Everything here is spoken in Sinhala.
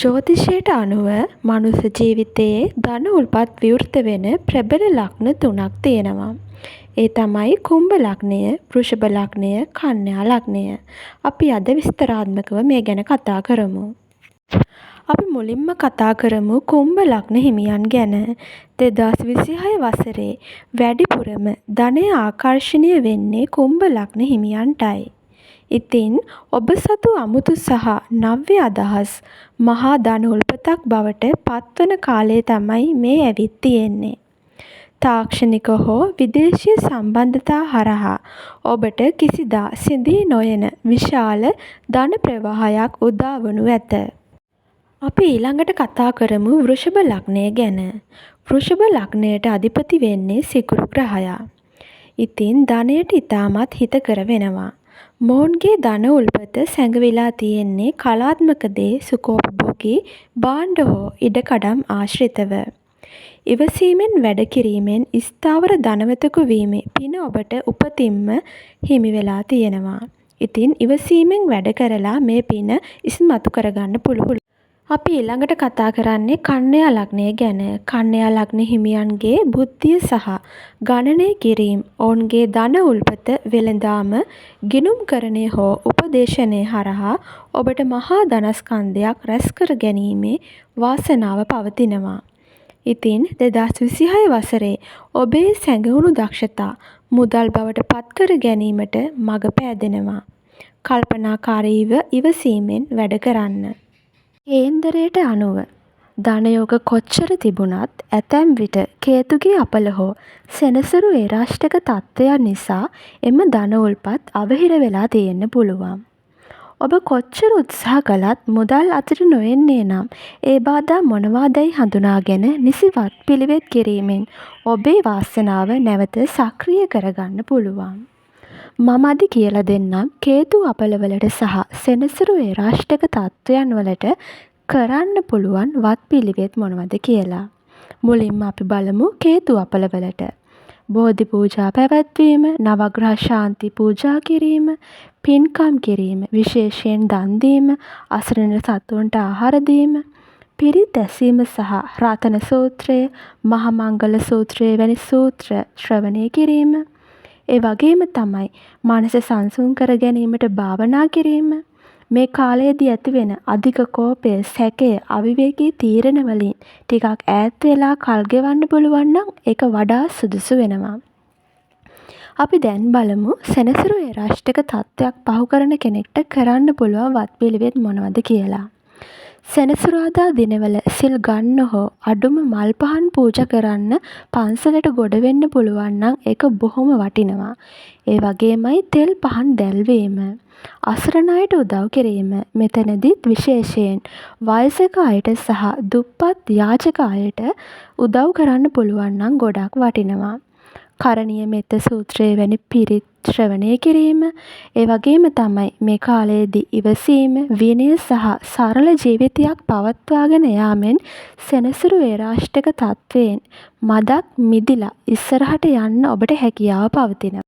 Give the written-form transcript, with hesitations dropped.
ජ්‍යොතිෂයට අනුව මනුස්ස ජීවිතයේ ධන උල්පත් විවෘත වෙන ප්‍රබල ලග්න 3ක් තියෙනවා. ඒ තමයි කුම්භ ලග්නය, වෘෂභ ලග්නය, කන්‍යා ලග්නය. අපි අද විස්තරාත්මකව මේ ගැන කතා කරමු. අපි මුලින්ම කතා කරමු කුම්භ ලග්න හිමියන් ගැන. 2026 වසරේ වැඩිපුරම ධනය ආකර්ෂණය වෙන්නේ කුම්භ ලග්න හිමියන්ටයි. ඉතින් ඔබ සතු අමුතු සහ නව්‍ය අදහස් මහා ධන උල්පතක් බවට පත්වන කාලය තමයි මේ ඇවිත් තියෙන්නේ. තාක්ෂණික හෝ විදේශීය සම්බන්ධතා හරහා ඔබට කිසිදා සිඳී නොයන විශාල ධන ප්‍රවාහයක් උදා වනු ඇත. අපි ඊළඟට කතා කරමු වෘෂභ ලග්නය ගැන. වෘෂභ ලග්නයට අධිපති වෙන්නේ සිකුරු ග්‍රහයා. ඉතින් ධනයට ඉතාමත් හිතකර වෙනවා. මොවුන්ගේ ධන උල්පත සැඟවිලා තියෙන්නේ කලාත්මක දේ සුඛෝපභෝගී භාණ්ඩ හෝ ඉඩකඩම් ආශ්‍රිතව. ඉවසීමෙන් වැඩ කිරීමෙන් ස්ථාවර ධනවතෙකු වීමේ පින ඔබට උපතින්ම හිමි වෙලා තියෙනවා. ඉතින් ඉවසීමෙන් වැඩ කරලා මේ පින ඉස්මතු කරගන්න පුළුවන්. අපි ඊළඟට කතා කරන්නේ කන්‍යා ලග්නය ගැන. කන්‍යා ලග්න හිමියන්ගේ බුද්ධිය සහ ගණනය කිරීම ඔවුන්ගේ ධන උල්පත වෙළඳාම ගිණුම්කරණය හෝ උපදේශනය හරහා ඔබට මහා ධනස්කන්ධයක් රැස් කර ගැනීමේ වාසනාව පවතිනවා. ඉතින් 2026 වසරේ ඔබේ සැඟවුණු දක්ෂතා මුදල් බවට පත්කර ගැනීමට මඟ පෑදෙනවා. කල්පනාකාරීව ඉවසීමෙන් වැඩ කරන්න. කේන්දරයට අනුව ධනයෝග කොච්චර තිබුණත් ඇතැම් විට කේතුගේ අපල හෝ සෙනසුරු ඒරාෂ්ටක තත්ත්වයන් නිසා එම ධන උල්පත් අවහිර වෙලා තියෙන්න පුළුවන්. ඔබ කොච්චර උත්සාහ කළත් මුදල් අතට නොඑන්නේ නම් ඒ බාධා මොනවාදැයි හඳුනාගෙන නිසිවත් පිළිවෙත් කිරීමෙන් ඔබේ වාසනාව නැවත සක්‍රිය කරගන්න පුළුවන්. මම අද කියලා දෙන්නම් කේතු අපලවලට සහ සෙනසුරු ඒරාෂ්ටක තත්ත්වයන් වලට කරන්න පුළුවන් වත් පිළිවෙත් මොනවද කියලා. මුලින්ම අපි බලමු කේතු අපලවලට. බෝධි පූජා පැවැත්වීම, නවග්‍රහ ශාන්ති පූජා කිරීම, පින්කම් කිරීම, විශේෂයෙන් දන් දීම, අසරණ සතුන්ට ආහාර දීම, පිරිත් ඇසීම සහ රතන සූත්‍රය, මහා මංගල සූත්‍රය වැනි සූත්‍ර ශ්‍රවණය කිරීම. ඒ වගේම තමයි මනස සංසුන් කර ගැනීමට භාවනා කිරීම. මේ කාලයේදී ඇතිවෙන අධික කෝපය, සැකය, අවිවේකී තීරණ වලින් ටිකක් ඈත් වෙලා කල් ගෙවන්න පුළුවන් නම් ඒක වඩා සුදුසු වෙනවා. අපි දැන් බලමු සෙනසුරු ඒරාෂ්ටක තත්ත්වයක් පහු කරන කෙනෙක්ට කරන්න පුළුවන් වත්පිළිවෙත් මොනවද කියලා. සෙනසුරාදා දිනවල සිල් ගන්න හෝ අඩුම මල් පහන් පූජා කරන්න පන්සලට ගොඩ වෙන්න පුළුවන් නම් ඒක බොහොම වටිනවා. ඒ වගේමයි තෙල් පහන් දැල්වීම, අසරණ අයට උදව් කිරීම. මෙතනදිත් විශේෂයෙන් වයසක අයට සහ දුප්පත් යාචක අයට උදව් කරන්න පුළුවන් නම් ගොඩක් වටිනවා. කරණීය මෙත්ත සූත්‍රය වැනි පිරිත් ශ්‍රවණය කිරීම. ඒ වගේම තමයි මේ කාලයේදී ඉවසීම, විනය සහ සරල ජීවිතයක් පවත්වාගෙන යාමෙන් සෙනසුරු ඒරාෂ්ටක තත්ත්වයෙන් මදක් මිදිලා ඉස්සරහට යන්න ඔබට හැකියාව පවතිනවා.